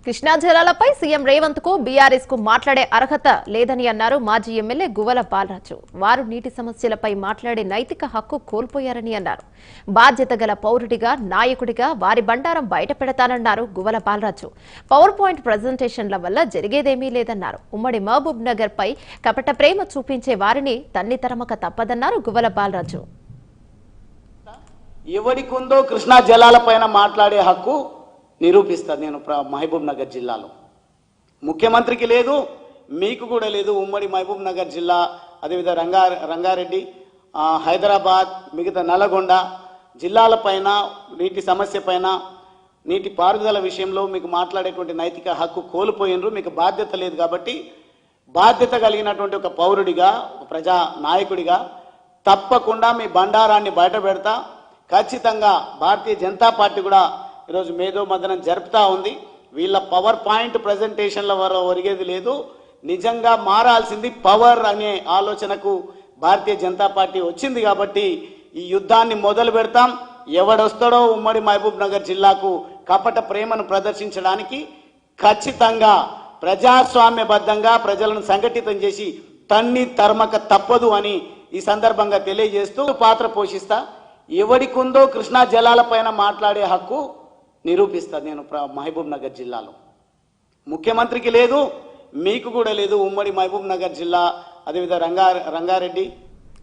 Krishna జలాలపై CM Revanth కు BRS కు మాట్లాడే అర్హత లేదని అన్నారు మాజీ ఎమ్మెల్యే గువ్వల బాలరాజు. వారు నీటి సమస్యలపై మాట్లాడే నైతిక హక్కు కోల్పోయారని అన్నారు. బాధ్యత గల పౌరుడిగా, నాయకుడిగా వారి బండారం బయటపెడతానన్నారు గువ్వల బాలరాజు. పవర్ పాయింట్ ప్రెజెంటేషన్ల వల్ల జరిగేదేమీ లేదన్నారు. ఉమ్మడి మహబూబ్ నగర్ పై కపట ప్రేమ చూపించే వారిని తన్ని తరమక తప్పదన్నారు గువ్వల బాలరాజు. ఎవరికుందో కృష్ణా జలాలపైన మాట్లాడే హక్కు నిరూపిస్తాను. నేను మహబూబ్ నగర్ జిల్లాలో ముఖ్యమంత్రికి లేదు, మీకు కూడా లేదు. ఉమ్మడి మహబూబ్ నగర్ జిల్లా, అదేవిధంగా రంగారెడ్డి, హైదరాబాద్, మిగతా నల్గొండ జిల్లాలపైన నీటి సమస్య పైన, నీటి పారుదల విషయంలో మీకు మాట్లాడేటువంటి నైతిక హక్కు కోల్పోయినరు. మీకు బాధ్యత లేదు కాబట్టి బాధ్యత కలిగినటువంటి ఒక పౌరుడిగా, ఒక ప్రజా నాయకుడిగా తప్పకుండా మీ బండారాన్ని బయట పెడతా. ఖచ్చితంగా భారతీయ జనతా పార్టీ కూడా ఈరోజు మేధో మదనం జరుపుతూ ఉంది. వీళ్ళ పవర్ పాయింట్ ప్రజెంటేషన్ల ఒరిగేది లేదు. నిజంగా మారాల్సింది పవర్ అనే ఆలోచనకు భారతీయ జనతా పార్టీ వచ్చింది కాబట్టి ఈ యుద్ధాన్ని మొదలు పెడతాం. ఎవడొస్తాడో ఉమ్మడి మహబూబ్ నగర్ జిల్లాకు కపట ప్రేమను ప్రదర్శించడానికి ఖచ్చితంగా ప్రజాస్వామ్యబద్ధంగా ప్రజలను సంఘటితం చేసి తన్ని తరమక తప్పదు అని ఈ సందర్భంగా తెలియజేస్తూ పాత్ర పోషిస్తా. ఎవడికుందో కృష్ణా జలాలపైన మాట్లాడే హక్కు నిరూపిస్తా. నేను మహబూబ్ నగర్ జిల్లాలో ముఖ్యమంత్రికి లేదు, మీకు కూడా లేదు. ఉమ్మడి మహబూబ్ నగర్ జిల్లా, అదేవిధంగా రంగారెడ్డి,